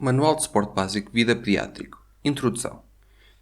Manual de Suporte Básico de Vida Pediátrico. Introdução.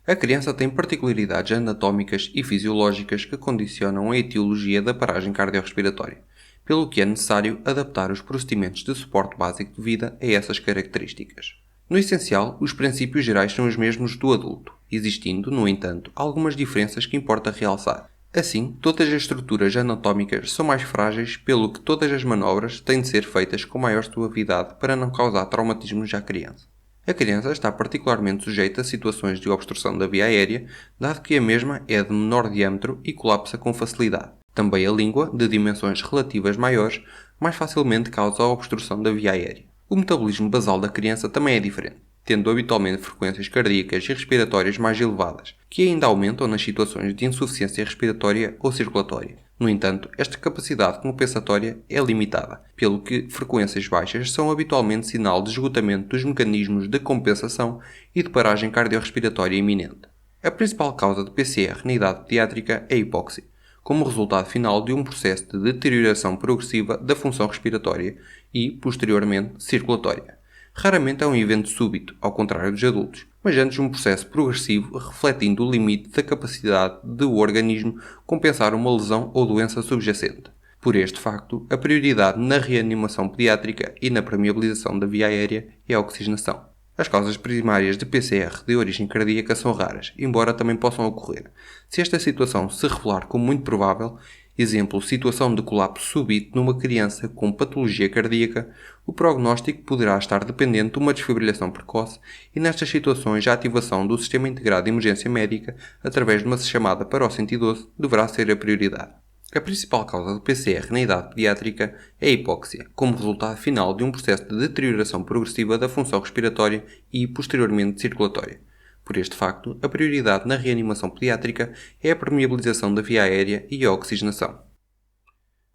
A criança tem particularidades anatómicas e fisiológicas que condicionam a etiologia da paragem cardiorrespiratória, pelo que é necessário adaptar os procedimentos de suporte básico de vida a essas características. No essencial, os princípios gerais são os mesmos do adulto, existindo, no entanto, algumas diferenças que importa realçar. Assim, todas as estruturas anatómicas são mais frágeis, pelo que todas as manobras têm de ser feitas com maior suavidade para não causar traumatismos à criança. A criança está particularmente sujeita a situações de obstrução da via aérea, dado que a mesma é de menor diâmetro e colapsa com facilidade. Também a língua, de dimensões relativas maiores, mais facilmente causa a obstrução da via aérea. O metabolismo basal da criança também é diferente, tendo habitualmente frequências cardíacas e respiratórias mais elevadas, que ainda aumentam nas situações de insuficiência respiratória ou circulatória. No entanto, esta capacidade compensatória é limitada, pelo que frequências baixas são habitualmente sinal de esgotamento dos mecanismos de compensação e de paragem cardiorrespiratória iminente. A principal causa de PCR na idade pediátrica é a hipóxia, como resultado final de um processo de deterioração progressiva da função respiratória e, posteriormente, circulatória. Raramente é um evento súbito, ao contrário dos adultos, mas antes um processo progressivo refletindo o limite da capacidade do organismo compensar uma lesão ou doença subjacente. Por este facto, a prioridade na reanimação pediátrica e na permeabilização da via aérea é a oxigenação. As causas primárias de PCR de origem cardíaca são raras, embora também possam ocorrer. Se esta situação se revelar como muito provável, exemplo, situação de colapso súbito numa criança com patologia cardíaca, o prognóstico poderá estar dependente de uma desfibrilação precoce e nestas situações a ativação do Sistema Integrado de Emergência Médica através de uma chamada para o 112 deverá ser a prioridade. A principal causa do PCR na idade pediátrica é a hipóxia, como resultado final de um processo de deterioração progressiva da função respiratória e, posteriormente, circulatória. Por este facto, a prioridade na reanimação pediátrica é a permeabilização da via aérea e a oxigenação.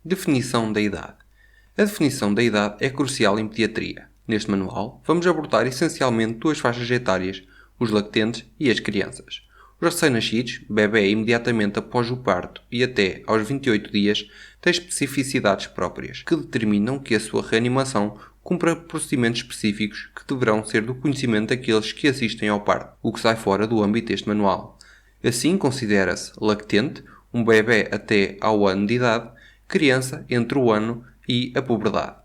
Definição da idade. A definição da idade é crucial em pediatria. Neste manual, vamos abordar essencialmente duas faixas etárias, os lactentes e as crianças. Os recém-nascidos, bebê imediatamente após o parto e até aos 28 dias, têm especificidades próprias, que determinam que a sua reanimação cumpra procedimentos específicos que deverão ser do conhecimento daqueles que assistem ao parto, o que sai fora do âmbito deste manual. Assim, considera-se lactente um bebê até ao ano de idade, criança entre o ano e a puberdade.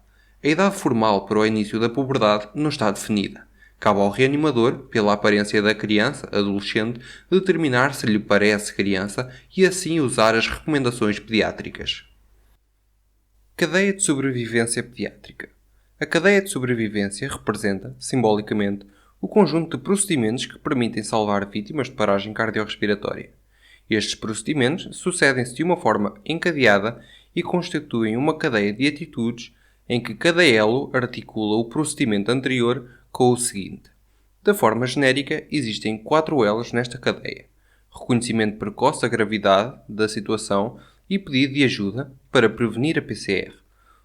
A idade formal para o início da puberdade não está definida. Cabe ao reanimador, pela aparência da criança, adolescente, determinar se lhe parece criança e assim usar as recomendações pediátricas. Cadeia de sobrevivência pediátrica. A cadeia de sobrevivência representa, simbolicamente, o conjunto de procedimentos que permitem salvar vítimas de paragem cardiorrespiratória. Estes procedimentos sucedem-se de uma forma encadeada e constituem uma cadeia de atitudes em que cada elo articula o procedimento anterior com o seguinte. Da forma genérica, existem 4 elos nesta cadeia: reconhecimento precoce da gravidade da situação e pedido de ajuda para prevenir a PCR,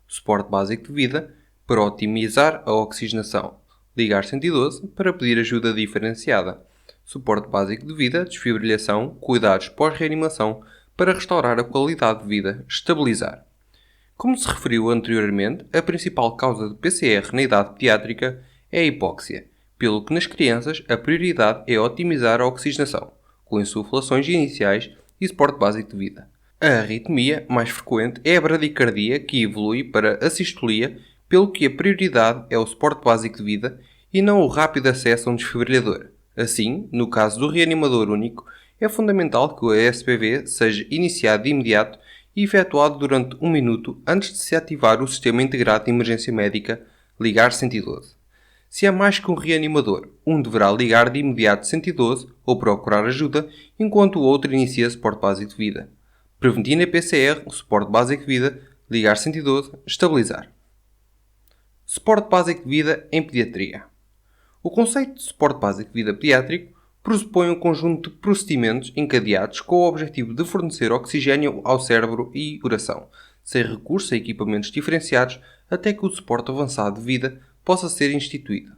suporte básico de vida para otimizar a oxigenação, ligar 112 para pedir ajuda diferenciada, suporte básico de vida, desfibrilação, cuidados pós-reanimação para restaurar a qualidade de vida, estabilizar. Como se referiu anteriormente, a principal causa de PCR na idade pediátrica é a hipóxia, pelo que nas crianças a prioridade é otimizar a oxigenação, com insuflações iniciais e suporte básico de vida. A arritmia mais frequente é a bradicardia, que evolui para a sistolia, pelo que a prioridade é o suporte básico de vida e não o rápido acesso a um desfibrilador. Assim, no caso do reanimador único, é fundamental que o SPV seja iniciado de imediato e efetuado durante 1 minuto antes de se ativar o Sistema Integrado de Emergência Médica, ligar 112. Se há mais que um reanimador, um deverá ligar de imediato 112 ou procurar ajuda, enquanto o outro inicia suporte básico de vida. Prevenir a PCR, o suporte básico de vida, ligar 112, estabilizar. Suporte básico de vida em pediatria. O conceito de suporte básico de vida pediátrico pressupõe um conjunto de procedimentos encadeados com o objetivo de fornecer oxigênio ao cérebro e coração, sem recurso a equipamentos diferenciados até que o suporte avançado de vida possa ser instituído.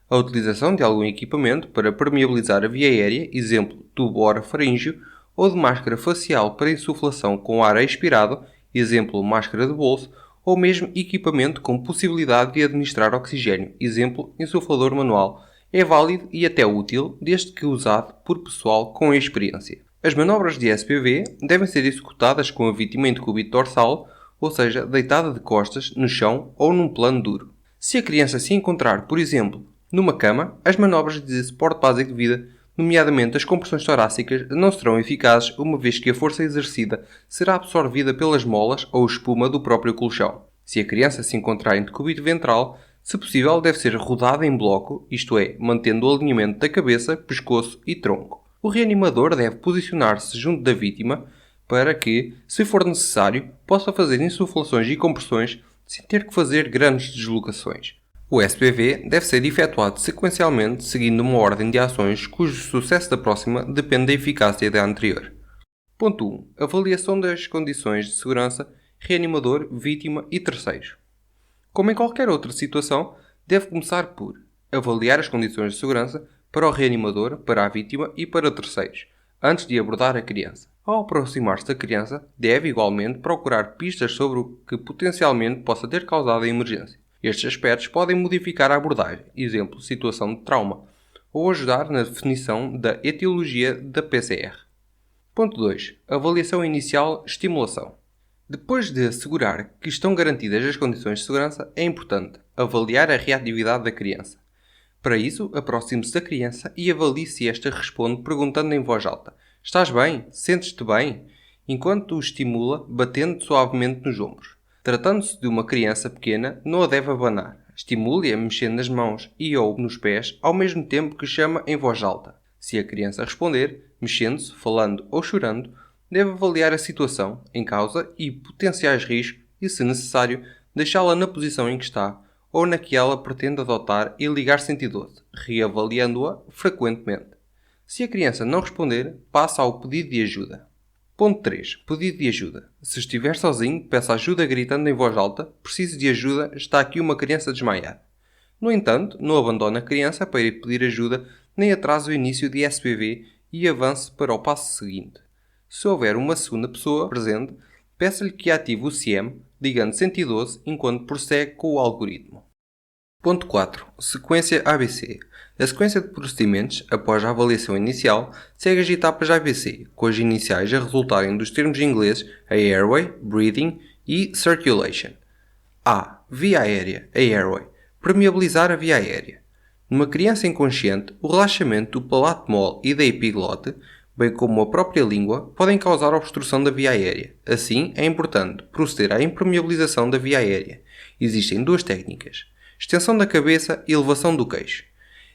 A utilização de algum equipamento para permeabilizar a via aérea, exemplo, tubo orofaríngeo, ou de máscara facial para insuflação com ar expirado, exemplo, máscara de bolso, ou mesmo equipamento com possibilidade de administrar oxigênio, exemplo, insuflador manual, é válido e até útil desde que usado por pessoal com experiência. As manobras de SPV devem ser executadas com a vítima em decúbito dorsal, ou seja, deitada de costas no chão ou num plano duro. Se a criança se encontrar, por exemplo, numa cama, as manobras de suporte básico de vida, nomeadamente as compressões torácicas, não serão eficazes, uma vez que a força exercida será absorvida pelas molas ou espuma do próprio colchão. Se a criança se encontrar em decúbito ventral, se possível, deve ser rodada em bloco, isto é, mantendo o alinhamento da cabeça, pescoço e tronco. O reanimador deve posicionar-se junto da vítima para que, se for necessário, possa fazer insuflações e compressões sem ter que fazer grandes deslocações. O SPV deve ser efetuado sequencialmente seguindo uma ordem de ações cujo sucesso da próxima depende da eficácia da anterior. Ponto 1. Avaliação das condições de segurança, reanimador, vítima e terceiros. Como em qualquer outra situação, deve começar por avaliar as condições de segurança para o reanimador, para a vítima e para terceiros, antes de abordar a criança. Ao aproximar-se da criança, deve igualmente procurar pistas sobre o que potencialmente possa ter causado a emergência. Estes aspectos podem modificar a abordagem, exemplo, situação de trauma, ou ajudar na definição da etiologia da PCR. Ponto 2. Avaliação inicial, estimulação. Depois de assegurar que estão garantidas as condições de segurança, é importante avaliar a reatividade da criança. Para isso, aproxime-se da criança e avalie se esta responde perguntando em voz alta: "Estás bem? Sentes-te bem?", enquanto o estimula, batendo suavemente nos ombros. Tratando-se de uma criança pequena, não a deve abanar. Estimule-a mexendo nas mãos e ou nos pés, ao mesmo tempo que chama em voz alta. Se a criança responder, mexendo-se, falando ou chorando, deve avaliar a situação em causa e potenciais riscos e, se necessário, deixá-la na posição em que está ou na que ela pretende adotar e ligar 112, reavaliando-a frequentemente. Se a criança não responder, passa ao pedido de ajuda. Ponto 3. Pedido de ajuda. Se estiver sozinho, peça ajuda gritando em voz alta: "Preciso de ajuda, está aqui uma criança desmaiada". No entanto, não abandone a criança para ir pedir ajuda, nem atrase o início de SPV e avance para o passo seguinte. Se houver uma segunda pessoa presente, peça-lhe que ative o CIEM, ligando 112 enquanto prossegue com o algoritmo. Ponto 4. Sequência ABC. A sequência de procedimentos, após a avaliação inicial, segue as etapas ABC, com as iniciais a resultarem dos termos ingleses a airway, breathing e circulation. A. Via aérea, a airway. Permeabilizar a via aérea. Numa criança inconsciente, o relaxamento do palato mole e da epiglote, bem como a própria língua, podem causar obstrução da via aérea. Assim, é importante proceder à impermeabilização da via aérea. Existem duas técnicas: extensão da cabeça e elevação do queixo.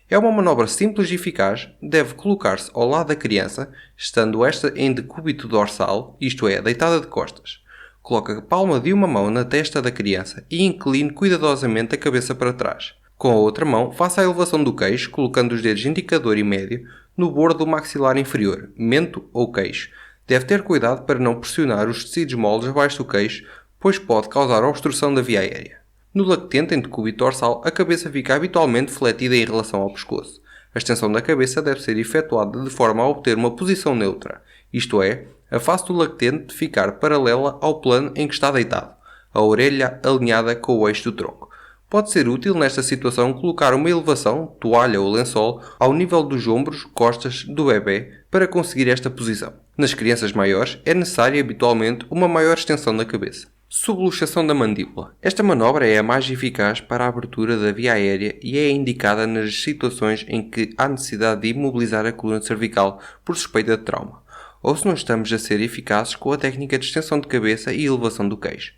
É uma manobra simples e eficaz, deve colocar-se ao lado da criança, estando esta em decúbito dorsal, isto é, deitada de costas. Coloque a palma de uma mão na testa da criança e incline cuidadosamente a cabeça para trás. Com a outra mão, faça a elevação do queixo, colocando os dedos indicador e médio no bordo do maxilar inferior, mento ou queixo. Deve ter cuidado para não pressionar os tecidos moles abaixo do queixo, pois pode causar obstrução da via aérea. No lactente em decúbito dorsal, a cabeça fica habitualmente fletida em relação ao pescoço. A extensão da cabeça deve ser efetuada de forma a obter uma posição neutra, isto é, a face do lactente ficar paralela ao plano em que está deitado, a orelha alinhada com o eixo do tronco. Pode ser útil nesta situação colocar uma elevação, toalha ou lençol, ao nível dos ombros, costas do bebê para conseguir esta posição. Nas crianças maiores, é necessária habitualmente uma maior extensão da cabeça. Subluxação da mandíbula. Esta manobra é a mais eficaz para a abertura da via aérea e é indicada nas situações em que há necessidade de imobilizar a coluna cervical por suspeita de trauma, ou se não estamos a ser eficazes com a técnica de extensão de cabeça e elevação do queixo.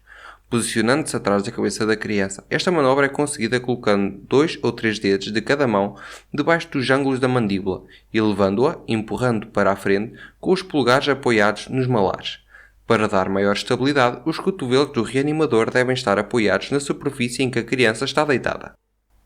Posicionando-se atrás da cabeça da criança, esta manobra é conseguida colocando 2 ou 3 dedos de cada mão debaixo dos ângulos da mandíbula e levando-a, empurrando para a frente, com os polegares apoiados nos malares. Para dar maior estabilidade, os cotovelos do reanimador devem estar apoiados na superfície em que a criança está deitada.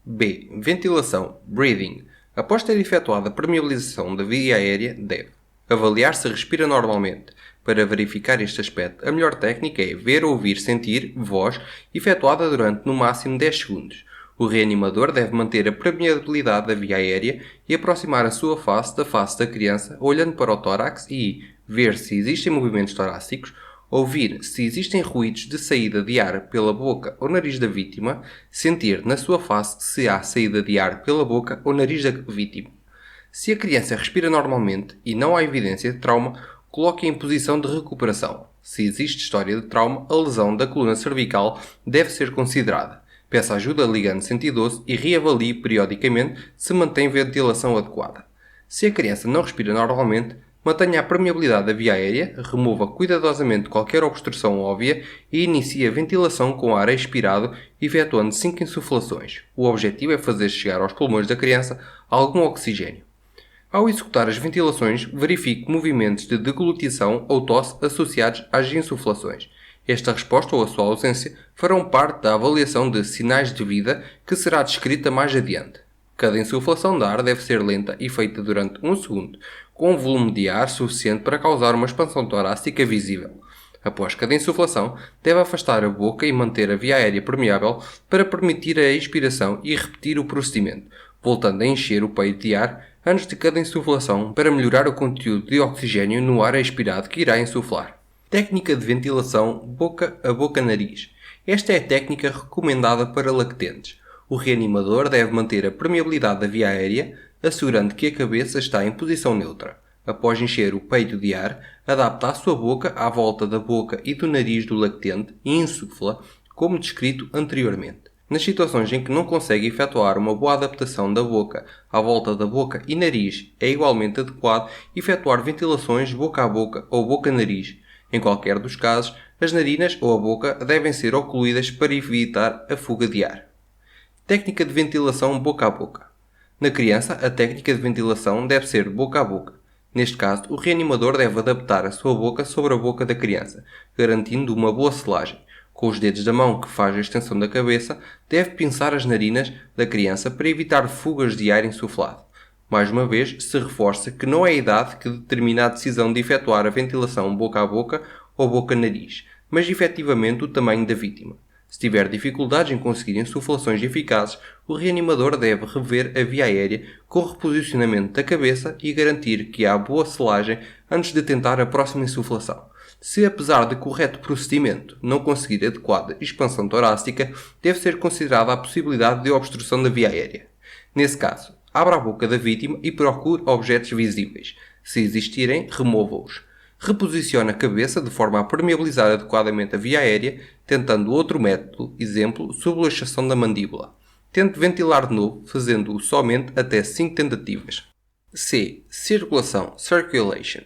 B. Ventilação, breathing. Após ter efetuado a permeabilização da via aérea, deve avaliar se respira normalmente. Para verificar este aspecto, a melhor técnica é ver, ouvir, sentir voz efetuada durante no máximo 10 segundos. O reanimador deve manter a permeabilidade da via aérea e aproximar a sua face da criança, olhando para o tórax e ver se existem movimentos torácicos Ouvir se existem ruídos de saída de ar pela boca ou nariz da vítima. Sentir na sua face se há saída de ar pela boca ou nariz da vítima. Se a criança respira normalmente e não há evidência de trauma, coloque-a em posição de recuperação. Se existe história de trauma, a lesão da coluna cervical deve ser considerada. Peça ajuda ligando 112 e reavalie periodicamente se mantém ventilação adequada. Se a criança não respira normalmente, mantenha a permeabilidade da via aérea, remova cuidadosamente qualquer obstrução óbvia e inicie a ventilação com ar expirado, efetuando 5 insuflações. O objetivo é fazer chegar aos pulmões da criança algum oxigênio. Ao executar as ventilações, verifique movimentos de deglutição ou tosse associados às insuflações. Esta resposta ou a sua ausência farão parte da avaliação de sinais de vida que será descrita mais adiante. Cada insuflação de ar deve ser lenta e feita durante 1 segundo, com um volume de ar suficiente para causar uma expansão torácica visível. Após cada insuflação, deve afastar a boca e manter a via aérea permeável para permitir a expiração e repetir o procedimento, voltando a encher o peito de ar antes de cada insuflação para melhorar o conteúdo de oxigênio no ar expirado que irá insuflar. Técnica de ventilação boca a boca-nariz. Esta é a técnica recomendada para lactentes. O reanimador deve manter a permeabilidade da via aérea, assegurando que a cabeça está em posição neutra. Após encher o peito de ar, adapta a sua boca à volta da boca e do nariz do lactente e insufla, como descrito anteriormente. Nas situações em que não consegue efetuar uma boa adaptação da boca à volta da boca e nariz, é igualmente adequado efetuar ventilações boca a boca ou boca-nariz. Em qualquer dos casos, as narinas ou a boca devem ser ocluídas para evitar a fuga de ar. Técnica de ventilação boca a boca. Na criança, a técnica de ventilação deve ser boca a boca. Neste caso, o reanimador deve adaptar a sua boca sobre a boca da criança, garantindo uma boa selagem. Com os dedos da mão que faz a extensão da cabeça, deve pinçar as narinas da criança para evitar fugas de ar insuflado. Mais uma vez, se reforça que não é a idade que determina a decisão de efetuar a ventilação boca a boca ou boca-nariz, mas efetivamente o tamanho da vítima. Se tiver dificuldades em conseguir insuflações eficazes, o reanimador deve rever a via aérea com reposicionamento da cabeça e garantir que há boa selagem antes de tentar a próxima insuflação. Se, apesar de correto procedimento, não conseguir adequada expansão torácica, deve ser considerada a possibilidade de obstrução da via aérea. Nesse caso, abra a boca da vítima e procure objetos visíveis. Se existirem, remova-os. Reposicione a cabeça de forma a permeabilizar adequadamente a via aérea, tentando outro método, exemplo, subluxação da mandíbula. Tente ventilar de novo, fazendo-o somente até 5 tentativas. C. Circulação, circulation.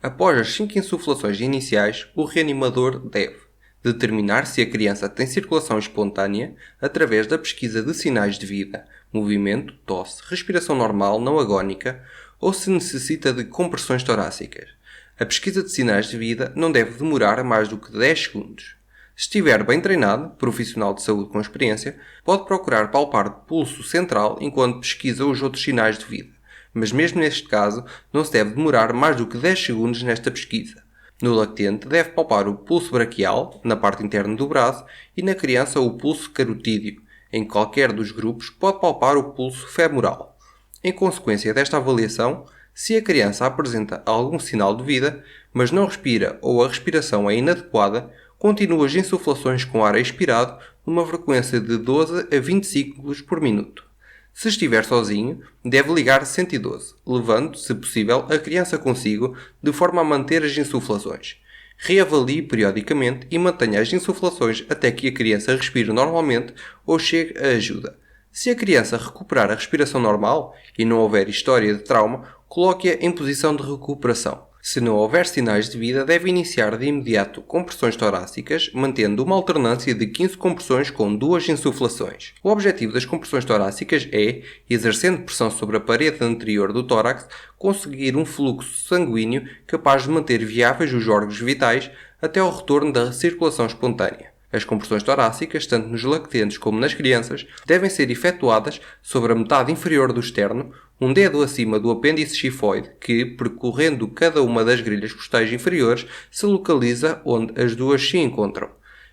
Após as 5 insuflações iniciais, o reanimador deve determinar se a criança tem circulação espontânea através da pesquisa de sinais de vida, movimento, tosse, respiração normal não agónica ou se necessita de compressões torácicas. A pesquisa de sinais de vida não deve demorar mais do que 10 segundos. Se estiver bem treinado, profissional de saúde com experiência, pode procurar palpar o pulso central enquanto pesquisa os outros sinais de vida, mas mesmo neste caso não se deve demorar mais do que 10 segundos nesta pesquisa. No lactente deve palpar o pulso braquial, na parte interna do braço, e na criança o pulso carotídeo. Em qualquer dos grupos pode palpar o pulso femoral. Em consequência desta avaliação, se a criança apresenta algum sinal de vida, mas não respira ou a respiração é inadequada, continue as insuflações com ar expirado numa frequência de 12 a 20 ciclos por minuto. Se estiver sozinho, deve ligar 112, levando, se possível, a criança consigo, de forma a manter as insuflações. Reavalie periodicamente e mantenha as insuflações até que a criança respire normalmente ou chegue a ajuda. Se a criança recuperar a respiração normal e não houver história de trauma, coloque-a em posição de recuperação. Se não houver sinais de vida, deve iniciar de imediato compressões torácicas, mantendo uma alternância de 15 compressões com 2 insuflações. O objetivo das compressões torácicas é, exercendo pressão sobre a parede anterior do tórax, conseguir um fluxo sanguíneo capaz de manter viáveis os órgãos vitais até ao retorno da circulação espontânea. As compressões torácicas, tanto nos lactentes como nas crianças, devem ser efetuadas sobre a metade inferior do externo, um dedo acima do apêndice xifoide, que, percorrendo cada uma das grelhas costais inferiores, se localiza onde as duas se encontram.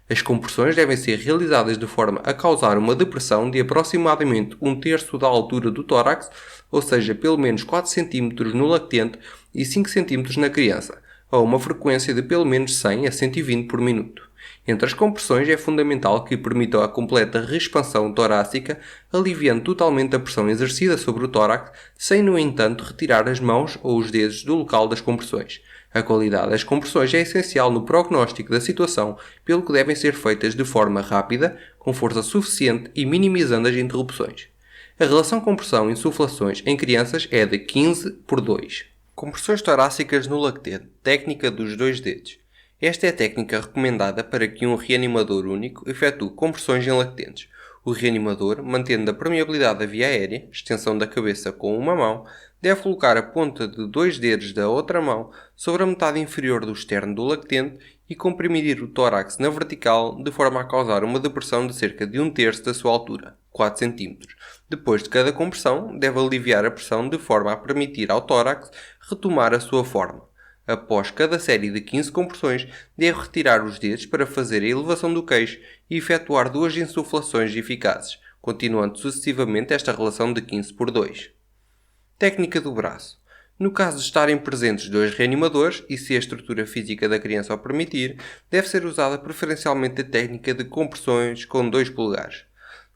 As compressões devem ser realizadas de forma a causar uma depressão de aproximadamente 1/3 da altura do tórax, ou seja, pelo menos 4 cm no lactente e 5 cm na criança. a uma frequência de pelo menos 100 a 120 por minuto. Entre as compressões é fundamental que permitam a completa reexpansão torácica, aliviando totalmente a pressão exercida sobre o tórax, sem, no entanto, retirar as mãos ou os dedos do local das compressões. A qualidade das compressões é essencial no prognóstico da situação, pelo que devem ser feitas de forma rápida, com força suficiente e minimizando as interrupções. A relação compressão-insuflações em crianças é de 15/2. Compressões torácicas no lactente. Técnica dos 2 dedos. Esta é a técnica recomendada para que um reanimador único efetue compressões em lactentes. O reanimador, mantendo a permeabilidade da via aérea, extensão da cabeça com uma mão, deve colocar a ponta de 2 dedos da outra mão sobre a metade inferior do externo do lactente e comprimir o tórax na vertical de forma a causar uma depressão de cerca de 1/3 da sua altura, 4 cm. Depois de cada compressão, deve aliviar a pressão de forma a permitir ao tórax retomar a sua forma. Após cada série de 15 compressões, deve retirar os dedos para fazer a elevação do queixo e efetuar 2 insuflações eficazes, continuando sucessivamente esta relação de 15/2. Técnica do braço. No caso de estarem presentes 2 reanimadores, e se a estrutura física da criança o permitir, deve ser usada preferencialmente a técnica de compressões com 2 polegares.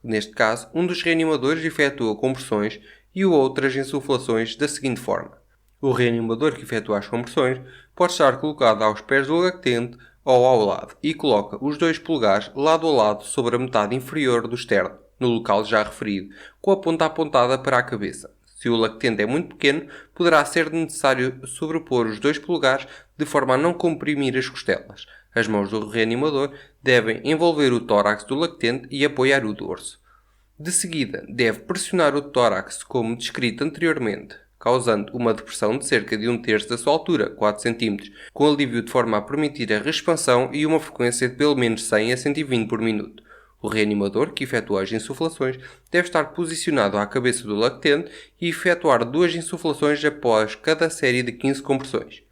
Neste caso, um dos reanimadores efetua compressões e o outro as insuflações da seguinte forma. O reanimador que efetua as compressões pode estar colocado aos pés do lactente ou ao lado e coloca os 2 polegares lado a lado sobre a metade inferior do externo, no local já referido, com a ponta apontada para a cabeça. Se o lactente é muito pequeno, poderá ser necessário sobrepor os 2 polegares de forma a não comprimir as costelas. As mãos do reanimador devem envolver o tórax do lactente e apoiar o dorso. De seguida, deve pressionar o tórax como descrito anteriormente, causando uma depressão de cerca de 1/3 da sua altura, 4 cm, com alívio de forma a permitir a reexpansão e uma frequência de pelo menos 100 a 120 por minuto. O reanimador, que efetua as insuflações, deve estar posicionado à cabeça do lactente e efetuar 2 insuflações após cada série de 15 compressões.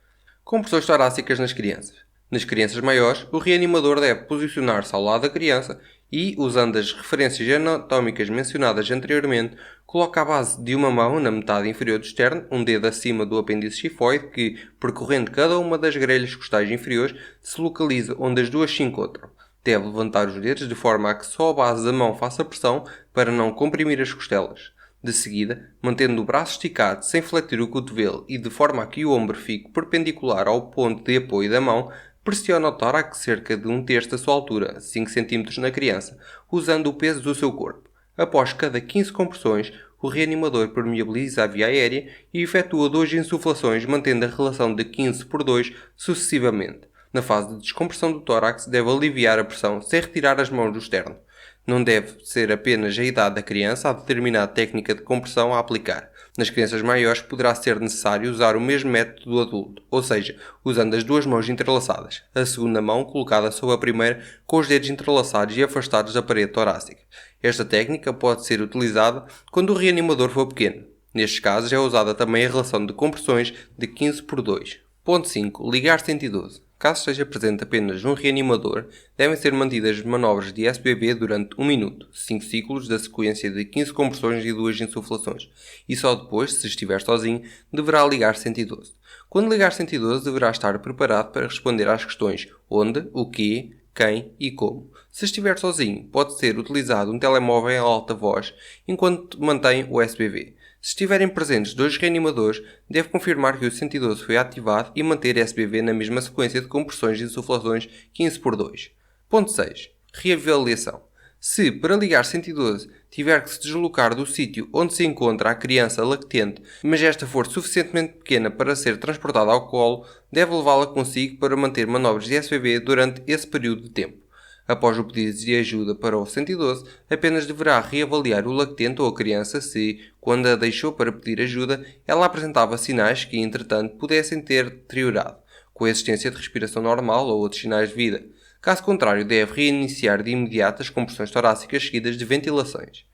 Compressões torácicas nas crianças. Nas crianças maiores, o reanimador deve posicionar-se ao lado da criança e, usando as referências anatómicas mencionadas anteriormente, coloca a base de uma mão na metade inferior do externo, um dedo acima do apêndice xifoide que, percorrendo cada uma das grelhas costais inferiores, se localiza onde as duas se encontram. Deve levantar os dedos de forma a que só a base da mão faça pressão para não comprimir as costelas. De seguida, mantendo o braço esticado sem fletir o cotovelo e de forma a que o ombro fique perpendicular ao ponto de apoio da mão, pressiona o tórax cerca de 1/3 da sua altura, 5 cm na criança, usando o peso do seu corpo. Após cada 15 compressões, o reanimador permeabiliza a via aérea e efetua 2 insuflações, mantendo a relação de 15/2 sucessivamente. Na fase de descompressão do tórax, deve aliviar a pressão sem retirar as mãos do externo. Não deve ser apenas a idade da criança a determinar a técnica de compressão a aplicar. Nas crianças maiores poderá ser necessário usar o mesmo método do adulto, ou seja, usando as 2 mãos entrelaçadas, a segunda mão colocada sobre a primeira com os dedos entrelaçados e afastados da parede torácica. Esta técnica pode ser utilizada quando o reanimador for pequeno. Nestes casos é usada também a relação de compressões de 15/2. Ponto 5. Ligar 112. Caso esteja presente apenas um reanimador, devem ser mantidas manobras de SBB durante 1 minuto, 5 ciclos da sequência de 15 compressões e 2 insuflações, e só depois, se estiver sozinho, deverá ligar 112. Quando ligar 112, deverá estar preparado para responder às questões onde, o quê, quem e como. Se estiver sozinho, pode ser utilizado um telemóvel em alta voz enquanto mantém o SBB. Se estiverem presentes 2 reanimadores, deve confirmar que o 112 foi ativado e manter SBB na mesma sequência de compressões e insuflações 15/2. Ponto 6. Reavaliação. Se, para ligar 112, tiver que se deslocar do sítio onde se encontra a criança lactente, mas esta for suficientemente pequena para ser transportada ao colo, deve levá-la consigo para manter manobras de SBB durante esse período de tempo. Após o pedido de ajuda para o 112, apenas deverá reavaliar o lactente ou a criança se, quando a deixou para pedir ajuda, ela apresentava sinais que, entretanto, pudessem ter deteriorado, com a existência de respiração normal ou outros sinais de vida. Caso contrário, deve reiniciar de imediato as compressões torácicas seguidas de ventilações.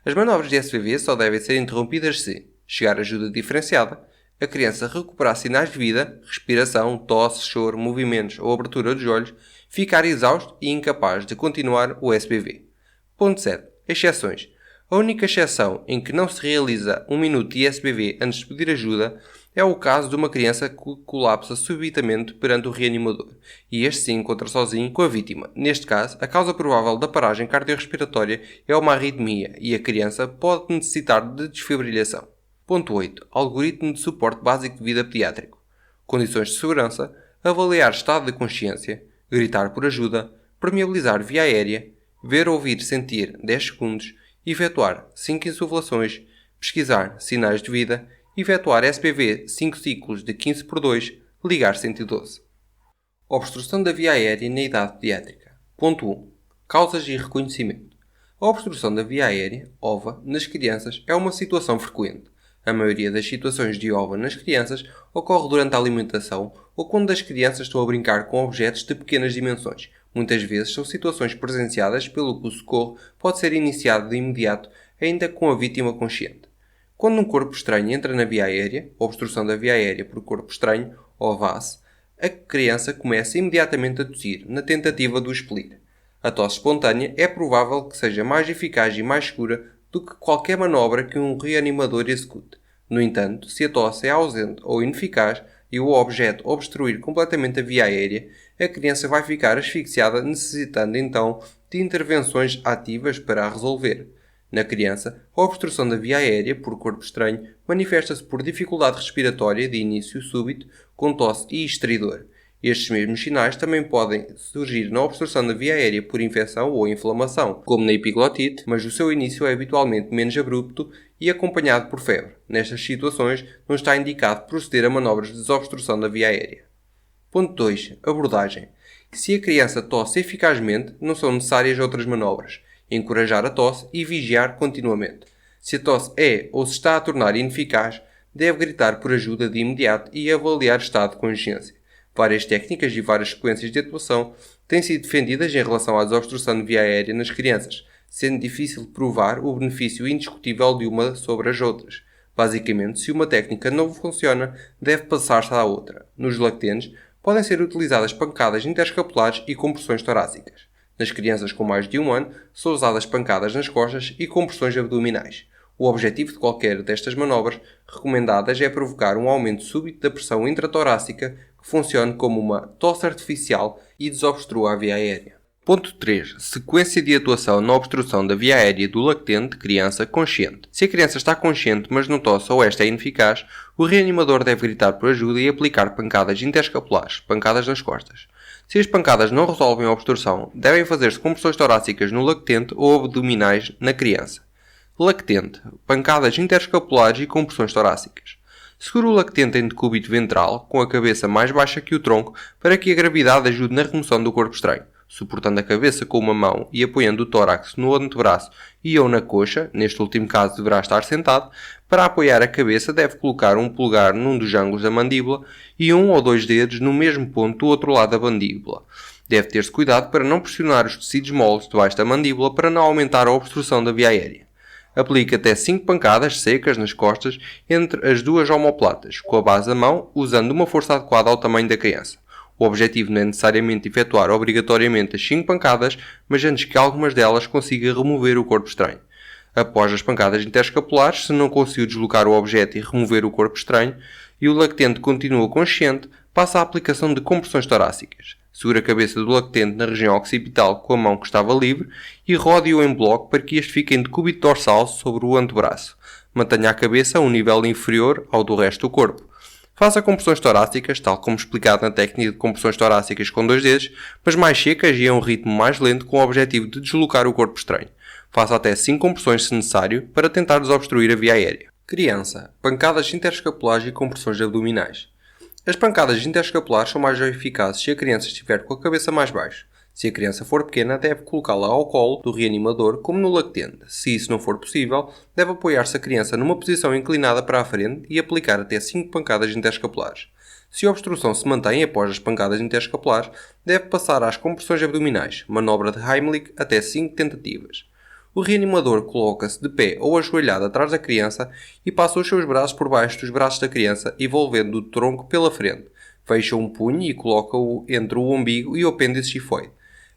As manobras de SBB só devem ser interrompidas se chegar ajuda diferenciada, a criança recuperar sinais de vida, respiração, tosse, choro, movimentos ou abertura dos olhos, ficar exausto e incapaz de continuar o SBB. Ponto 7. Exceções. A única exceção em que não se realiza 1 minuto de SBB antes de pedir ajuda É o caso de uma criança que colapsa subitamente perante o reanimador e este se encontra sozinho com a vítima. Neste caso, a causa provável da paragem cardiorrespiratória é uma arritmia e a criança pode necessitar de desfibrilação. Ponto 8. Algoritmo de suporte básico de vida pediátrico. Condições de segurança: avaliar estado de consciência, gritar por ajuda, permeabilizar via aérea, ver, ouvir, sentir 10 segundos, efetuar 5 insuflações, pesquisar sinais de vida, efetuar SPV 5 ciclos de 15/2, ligar 112. Obstrução da via aérea na idade pediátrica. Ponto 1. Causas e reconhecimento. A obstrução da via aérea, OVA, nas crianças é uma situação frequente. A maioria das situações de OVA nas crianças ocorre durante a alimentação ou quando as crianças estão a brincar com objetos de pequenas dimensões. Muitas vezes são situações presenciadas pelo que o socorro pode ser iniciado de imediato, ainda com a vítima consciente. Quando um corpo estranho entra na via aérea, obstrução da via aérea por corpo estranho, ou VAS, a criança começa imediatamente a tossir, na tentativa de o expelir. A tosse espontânea é provável que seja mais eficaz e mais segura do que qualquer manobra que um reanimador execute. No entanto, se a tosse é ausente ou ineficaz e o objeto obstruir completamente a via aérea, a criança vai ficar asfixiada, necessitando então de intervenções ativas para a resolver. Na criança, a obstrução da via aérea por corpo estranho manifesta-se por dificuldade respiratória de início súbito, com tosse e estridor. Estes mesmos sinais também podem surgir na obstrução da via aérea por infecção ou inflamação, como na epiglotite, mas o seu início é habitualmente menos abrupto e acompanhado por febre. Nestas situações, não está indicado proceder a manobras de desobstrução da via aérea. Ponto 2. Abordagem. Se a criança tosse eficazmente, não são necessárias outras manobras. Encorajar a tosse e vigiar continuamente. Se a tosse é ou se está a tornar ineficaz, deve gritar por ajuda de imediato e avaliar o estado de consciência. Várias técnicas e várias sequências de atuação têm sido defendidas em relação à desobstrução de via aérea nas crianças, sendo difícil provar o benefício indiscutível de uma sobre as outras. Basicamente, se uma técnica não funciona, deve passar-se à outra. Nos lactentes, podem ser utilizadas pancadas interescapulares e compressões torácicas. Nas crianças com mais de 1 ano, são usadas pancadas nas costas e compressões abdominais. O objetivo de qualquer destas manobras recomendadas é provocar um aumento súbito da pressão intratorácica que funcione como uma tosse artificial e desobstrua a via aérea. Ponto 3. Sequência de atuação na obstrução da via aérea do lactente criança consciente. Se a criança está consciente, mas não tosse ou esta é ineficaz, o reanimador deve gritar por ajuda e aplicar pancadas interescapulares, pancadas nas costas. Se as pancadas não resolvem a obstrução, devem fazer-se compressões torácicas no lactente ou abdominais na criança. Lactente, pancadas interescapulares e compressões torácicas. Segure o lactente em decúbito ventral, com a cabeça mais baixa que o tronco, para que a gravidade ajude na remoção do corpo estranho. Suportando a cabeça com uma mão e apoiando o tórax no antebraço e ou na coxa, neste último caso deverá estar sentado, para apoiar a cabeça deve colocar um polegar num dos ângulos da mandíbula e 1 ou 2 dedos no mesmo ponto do outro lado da mandíbula. Deve ter-se cuidado para não pressionar os tecidos moles debaixo da mandíbula para não aumentar a obstrução da via aérea. Aplique até 5 pancadas secas nas costas entre as duas omoplatas, com a base da mão, usando uma força adequada ao tamanho da criança. O objetivo não é necessariamente efetuar obrigatoriamente as 5 pancadas, mas antes que algumas delas consiga remover o corpo estranho. Após as pancadas interescapulares, se não conseguiu deslocar o objeto e remover o corpo estranho, e o lactente continua consciente, passa à aplicação de compressões torácicas. Segure a cabeça do lactente na região occipital com a mão que estava livre e rode-o em bloco para que este fique em decúbito dorsal sobre o antebraço. Mantenha a cabeça a um nível inferior ao do resto do corpo. Faça compressões torácicas, tal como explicado na técnica de compressões torácicas com 2 dedos, mas mais secas e a um ritmo mais lento com o objetivo de deslocar o corpo estranho. Faça até 5 compressões se necessário para tentar desobstruir a via aérea. Criança, pancadas interescapulares e compressões abdominais. As pancadas interescapulares são mais eficazes se a criança estiver com a cabeça mais baixa. Se a criança for pequena, deve colocá-la ao colo do reanimador, como no lactente. Se isso não for possível, deve apoiar-se a criança numa posição inclinada para a frente e aplicar até 5 pancadas interescapulares. Se a obstrução se mantém após as pancadas interescapulares, deve passar às compressões abdominais, manobra de Heimlich, até 5 tentativas. O reanimador coloca-se de pé ou ajoelhado atrás da criança e passa os seus braços por baixo dos braços da criança, envolvendo o tronco pela frente. Fecha um punho e coloca-o entre o umbigo e o apêndice xifoide.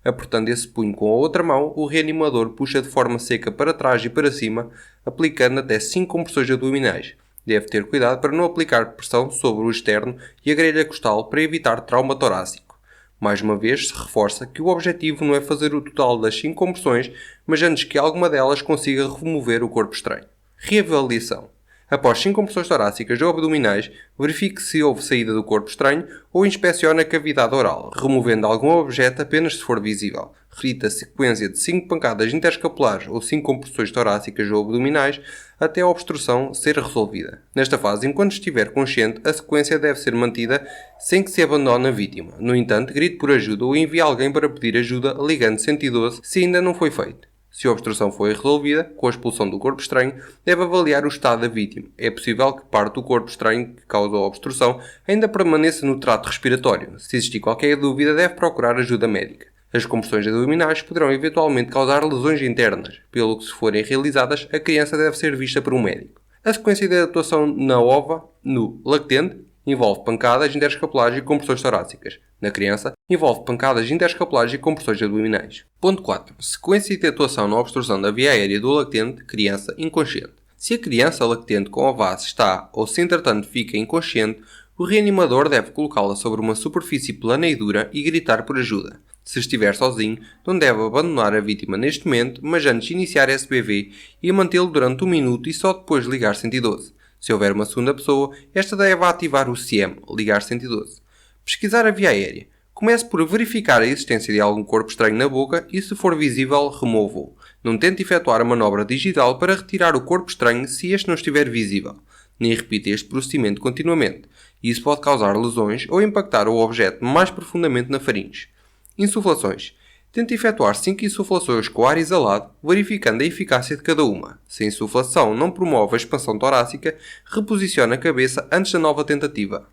Apertando esse punho com a outra mão, o reanimador puxa de forma seca para trás e para cima, aplicando até 5 compressões abdominais. Deve ter cuidado para não aplicar pressão sobre o externo e a grelha costal para evitar trauma torácico. Mais uma vez, se reforça que o objetivo não é fazer o total das 5 compressões, mas antes que alguma delas consiga remover o corpo estranho. Reavaliação. Após 5 compressões torácicas ou abdominais, verifique se houve saída do corpo estranho ou inspecione a cavidade oral, removendo algum objeto apenas se for visível. Repita a sequência de 5 pancadas interescapulares ou 5 compressões torácicas ou abdominais até a obstrução ser resolvida. Nesta fase, enquanto estiver consciente, a sequência deve ser mantida sem que se abandone a vítima. No entanto, grite por ajuda ou envie alguém para pedir ajuda ligando 112 se ainda não foi feito. Se a obstrução foi resolvida, com a expulsão do corpo estranho, deve avaliar o estado da vítima. É possível que parte do corpo estranho que causou a obstrução ainda permaneça no trato respiratório. Se existir qualquer dúvida, deve procurar ajuda médica. As compressões abdominais poderão eventualmente causar lesões internas, pelo que se forem realizadas, a criança deve ser vista por um médico. A sequência de atuação na OVA, no lactente, envolve pancadas interescapulares e compressões torácicas. Na criança, envolve pancadas interescapulares e compressões abdominais. Ponto 4. Sequência de atuação na obstrução da via aérea do lactente, criança inconsciente. Se a criança lactente com a base está ou se entretanto fica inconsciente, o reanimador deve colocá-la sobre uma superfície plana e dura e gritar por ajuda. Se estiver sozinho, não deve abandonar a vítima neste momento, mas antes iniciar SBV e mantê-lo durante 1 minuto e só depois ligar 112. Se houver uma segunda pessoa, esta deve ativar o CIEM, ligar 112. Pesquisar a via aérea. Comece por verificar a existência de algum corpo estranho na boca e, se for visível, remova-o. Não tente efetuar a manobra digital para retirar o corpo estranho se este não estiver visível. Nem repita este procedimento continuamente. Isso pode causar lesões ou impactar o objeto mais profundamente na faringe. Insuflações. Tente efetuar 5 insuflações com ar exalado, verificando a eficácia de cada uma. Se a insuflação não promove a expansão torácica, reposicione a cabeça antes da nova tentativa.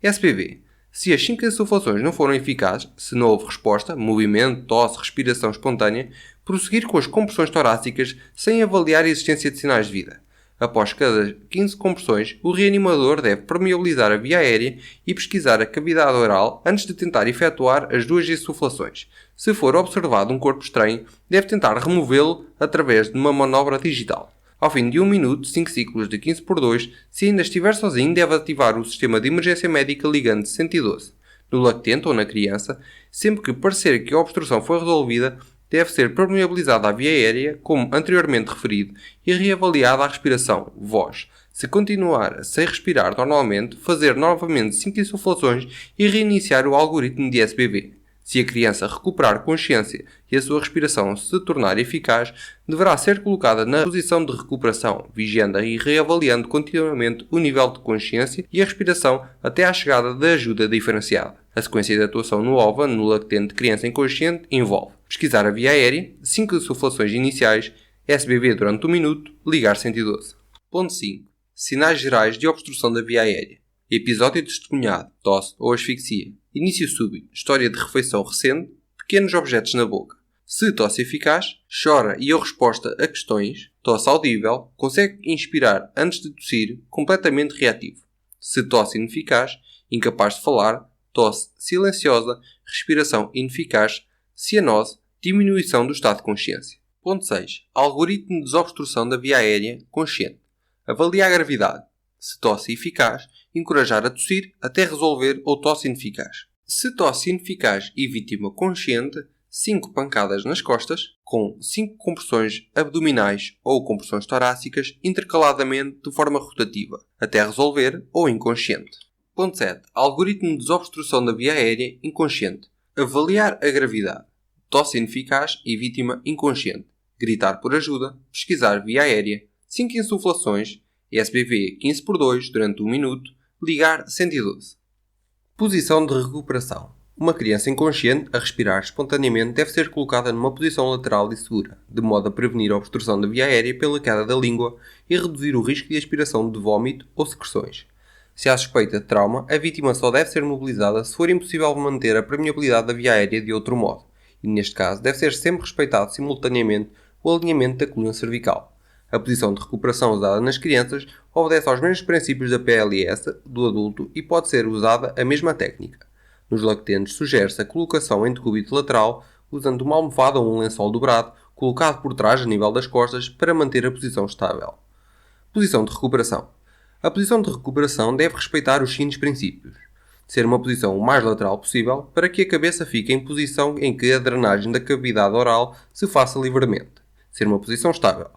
SBV. Se as 5 insuflações não foram eficazes, se não houve resposta, movimento, tosse, respiração espontânea, prosseguir com as compressões torácicas sem avaliar a existência de sinais de vida. Após cada 15 compressões, o reanimador deve permeabilizar a via aérea e pesquisar a cavidade oral antes de tentar efetuar as 2 insuflações. Se for observado um corpo estranho, deve tentar removê-lo através de uma manobra digital. Ao fim de 1 minuto, 5 ciclos de 15 por 2, se ainda estiver sozinho, deve ativar o sistema de emergência médica ligando 112. No lactente ou na criança, sempre que parecer que a obstrução foi resolvida, deve ser permeabilizada a via aérea, como anteriormente referido, e reavaliada a respiração, voz. Se continuar sem respirar normalmente, fazer novamente 5 insuflações e reiniciar o algoritmo de SBV. Se a criança recuperar consciência e a sua respiração se tornar eficaz, deverá ser colocada na posição de recuperação, vigiando e reavaliando continuamente o nível de consciência e a respiração até à chegada da ajuda diferenciada. A sequência de atuação no OVA, no lactente de criança inconsciente, envolve pesquisar a via aérea, 5 insuflações iniciais, SBV durante 1 minuto, ligar 112. Ponto 5. Sinais gerais de obstrução da via aérea. Episódio testemunhado, tosse ou asfixia. Início súbito, história de refeição recente, pequenos objetos na boca. Se tosse eficaz, chora e ou resposta a questões, tosse audível, consegue inspirar antes de tossir, completamente reativo. Se tosse ineficaz, incapaz de falar, tosse silenciosa, respiração ineficaz, cianose, diminuição do estado de consciência. Ponto 6. Algoritmo de desobstrução da via aérea consciente. Avaliar a gravidade. Se tosse eficaz, encorajar a tossir até resolver ou tosse ineficaz. Se tosse ineficaz e vítima consciente, 5 pancadas nas costas, com 5 compressões abdominais ou compressões torácicas intercaladamente de forma rotativa, até resolver ou inconsciente. Ponto 7. Algoritmo de desobstrução da via aérea inconsciente. Avaliar a gravidade. Tosse ineficaz e vítima inconsciente. Gritar por ajuda. Pesquisar via aérea. 5 insuflações. SBV 15 por 2 durante 1 minuto. Ligar 112. Posição de recuperação. Uma criança inconsciente a respirar espontaneamente deve ser colocada numa posição lateral e segura, de modo a prevenir a obstrução da via aérea pela queda da língua e reduzir o risco de aspiração de vômito ou secreções. Se há suspeita de trauma, a vítima só deve ser mobilizada se for impossível manter a permeabilidade da via aérea de outro modo, e neste caso deve ser sempre respeitado simultaneamente o alinhamento da coluna cervical. A posição de recuperação usada nas crianças obedece aos mesmos princípios da PLS do adulto e pode ser usada a mesma técnica. Nos lactentes sugere-se a colocação em decúbito lateral usando uma almofada ou um lençol dobrado colocado por trás a nível das costas para manter a posição estável. Posição de recuperação. A posição de recuperação deve respeitar os seguintes princípios. Ser uma posição o mais lateral possível para que a cabeça fique em posição em que a drenagem da cavidade oral se faça livremente. Ser uma posição estável.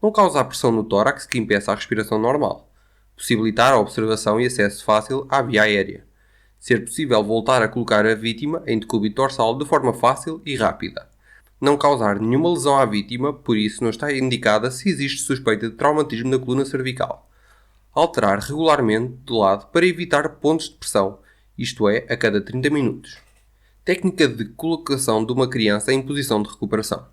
Não causar pressão no tórax que impeça a respiração normal. Possibilitar a observação e acesso fácil à via aérea. Ser possível voltar a colocar a vítima em decúbito dorsal de forma fácil e rápida. Não causar nenhuma lesão à vítima, por isso não está indicada se existe suspeita de traumatismo da coluna cervical. Alterar regularmente de lado para evitar pontos de pressão, isto é, a cada 30 minutos. Técnica de colocação de uma criança em posição de recuperação.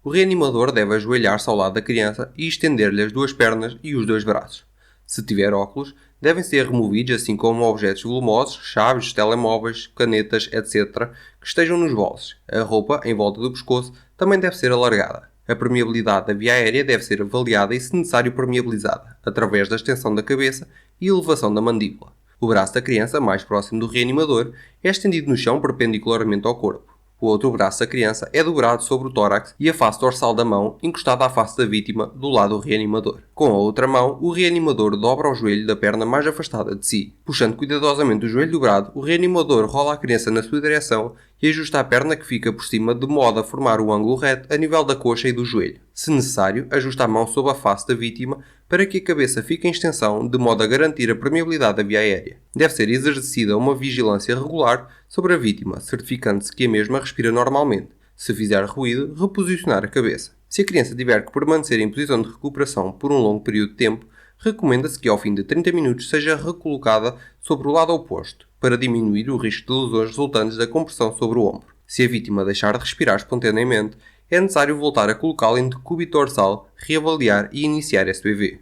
O reanimador deve ajoelhar-se ao lado da criança e estender-lhe as duas pernas e os dois braços. Se tiver óculos, devem ser removidos, assim como objetos volumosos, chaves, telemóveis, canetas, etc., que estejam nos bolsos. A roupa, em volta do pescoço, também deve ser alargada. A permeabilidade da via aérea deve ser avaliada e, se necessário, permeabilizada, através da extensão da cabeça e elevação da mandíbula. O braço da criança, mais próximo do reanimador, é estendido no chão perpendicularmente ao corpo. O outro braço da criança é dobrado sobre o tórax e a face dorsal da mão encostada à face da vítima do lado do reanimador. Com a outra mão, o reanimador dobra o joelho da perna mais afastada de si. Puxando cuidadosamente o joelho dobrado, o reanimador rola a criança na sua direção e ajusta a perna que fica por cima de modo a formar o ângulo reto a nível da coxa e do joelho. Se necessário, ajusta a mão sob a face da vítima para que a cabeça fique em extensão de modo a garantir a permeabilidade da via aérea. Deve ser exercida uma vigilância regular sobre a vítima, certificando-se que a mesma respira normalmente. Se fizer ruído, reposicionar a cabeça. Se a criança tiver que permanecer em posição de recuperação por um longo período de tempo, recomenda-se que ao fim de 30 minutos seja recolocada sobre o lado oposto, para diminuir o risco de lesões resultantes da compressão sobre o ombro. Se a vítima deixar de respirar espontaneamente, é necessário voltar a colocá-la em decúbito dorsal, reavaliar e iniciar SBV.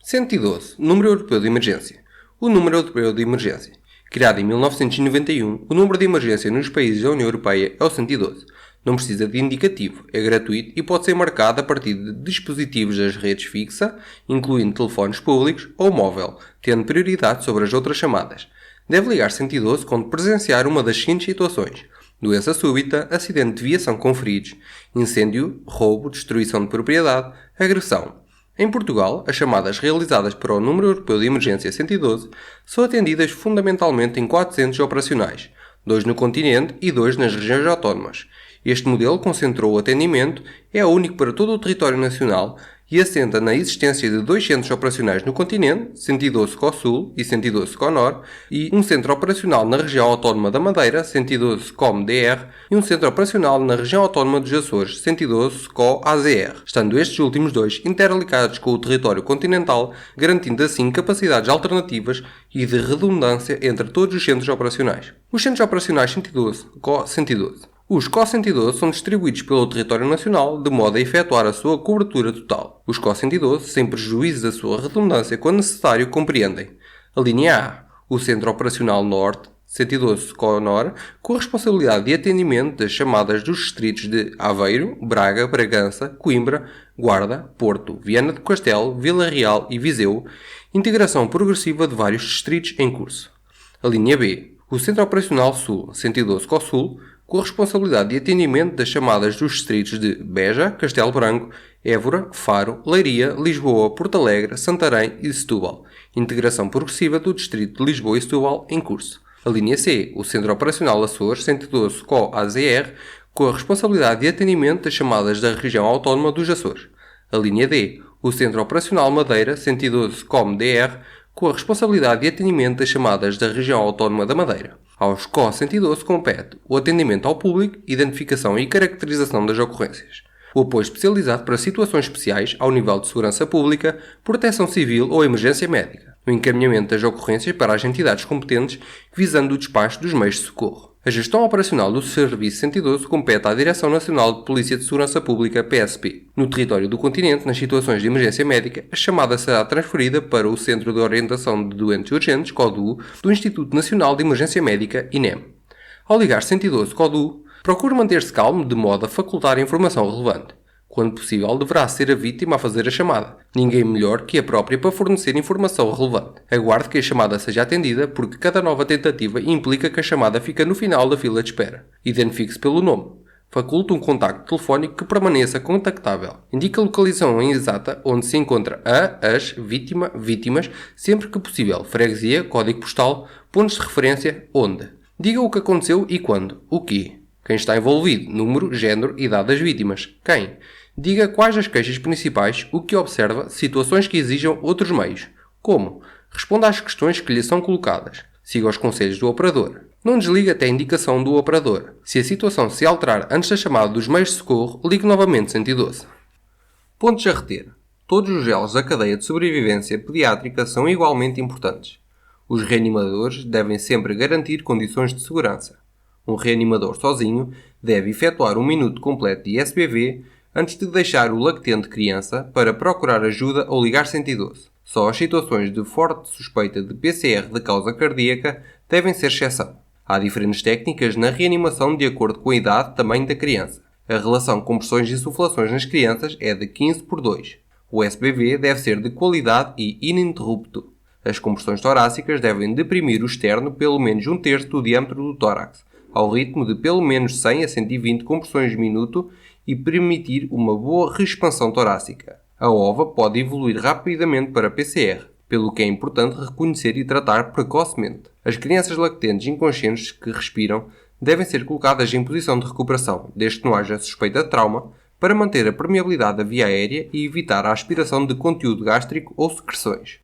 112. Número Europeu de Emergência. O Número Europeu de Emergência. Criado em 1991, o número de emergência nos países da União Europeia é o 112. Não precisa de indicativo, é gratuito e pode ser marcado a partir de dispositivos das redes fixa, incluindo telefones públicos ou móvel, tendo prioridade sobre as outras chamadas. Deve ligar 112 quando presenciar uma das seguintes situações: doença súbita, acidente de viação com feridos, incêndio, roubo, destruição de propriedade, agressão. Em Portugal, as chamadas realizadas para o Número Europeu de Emergência 112 são atendidas fundamentalmente em 4 centros operacionais, 2 no continente e 2 nas regiões autónomas. Este modelo concentrou o atendimento, é único para todo o território nacional e assenta na existência de 2 centros operacionais no continente, 112 COSUL e 112 CONOR, e um centro operacional na região autónoma da Madeira, 112 COM-DR, e um centro operacional na região autónoma dos Açores, 112 CO-AZR, estando estes últimos 2 interligados com o território continental, garantindo assim capacidades alternativas e de redundância entre todos os centros operacionais. Os centros operacionais 112 CO-112. Os CO-112 são distribuídos pelo território nacional de modo a efetuar a sua cobertura total. Os CO-112, sem prejuízo da sua redundância quando necessário, compreendem: a linha A, o Centro Operacional Norte, 112 CONOR, com a responsabilidade de atendimento das chamadas dos distritos de Aveiro, Braga, Bragança, Coimbra, Guarda, Porto, Viana do Castelo, Vila Real e Viseu, integração progressiva de vários distritos em curso. A linha B, o Centro Operacional Sul, 112 COSUL, com a responsabilidade de atendimento das chamadas dos distritos de Beja, Castelo Branco, Évora, Faro, Leiria, Lisboa, Porto Alegre, Santarém e Setúbal. Integração progressiva do distrito de Lisboa e Setúbal em curso. A linha C, o Centro Operacional Açores, 112 CO-AZR, com a responsabilidade de atendimento das chamadas da região autónoma dos Açores. A linha D, o Centro Operacional Madeira, 112 COM-DR, com a responsabilidade de atendimento das chamadas da região autónoma da Madeira. Aos CO-112 compete o atendimento ao público, identificação e caracterização das ocorrências, o apoio especializado para situações especiais ao nível de segurança pública, proteção civil ou emergência médica, o encaminhamento das ocorrências para as entidades competentes visando o despacho dos meios de socorro. A gestão operacional do Serviço 112 compete à Direção Nacional de Polícia de Segurança Pública, PSP. No território do continente, nas situações de emergência médica, a chamada será transferida para o Centro de Orientação de Doentes Urgentes, CODU, do Instituto Nacional de Emergência Médica, INEM. Ao ligar 112 CODU, procure manter-se calmo de modo a facultar a informação relevante. Quando possível, deverá ser a vítima a fazer a chamada. Ninguém melhor que a própria para fornecer informação relevante. Aguarde que a chamada seja atendida, porque cada nova tentativa implica que a chamada fica no final da fila de espera. Identifique-se pelo nome. Faculta um contacto telefónico que permaneça contactável. Indica a localização exata onde se encontra as vítimas, sempre que possível. Freguesia, código postal, pontos de referência, onde. Diga o que aconteceu e quando. O quê? Quem está envolvido, número, género e idade das vítimas. Quem? Diga quais as queixas principais, o que observa, situações que exijam outros meios. Como? Responda às questões que lhe são colocadas. Siga os conselhos do operador. Não desligue até a indicação do operador. Se a situação se alterar antes da chamada dos meios de socorro, ligue novamente 112. Pontos a reter. Todos os elos da cadeia de sobrevivência pediátrica são igualmente importantes. Os reanimadores devem sempre garantir condições de segurança. Um reanimador sozinho deve efetuar 1 minuto completo de SBV antes de deixar o lactente criança para procurar ajuda ou ligar 112. Só as situações de forte suspeita de PCR de causa cardíaca devem ser exceção. Há diferentes técnicas na reanimação de acordo com a idade e tamanho da criança. A relação compressões e insuflações nas crianças é de 15/2. O SBV deve ser de qualidade e ininterrupto. As compressões torácicas devem deprimir o externo pelo menos 1/3 do diâmetro do tórax, ao ritmo de pelo menos 100 a 120 compressões minuto e permitir uma boa expansão torácica. A OVA pode evoluir rapidamente para PCR, pelo que é importante reconhecer e tratar precocemente. As crianças lactentes inconscientes que respiram devem ser colocadas em posição de recuperação, desde que não haja suspeita de trauma, para manter a permeabilidade da via aérea e evitar a aspiração de conteúdo gástrico ou secreções.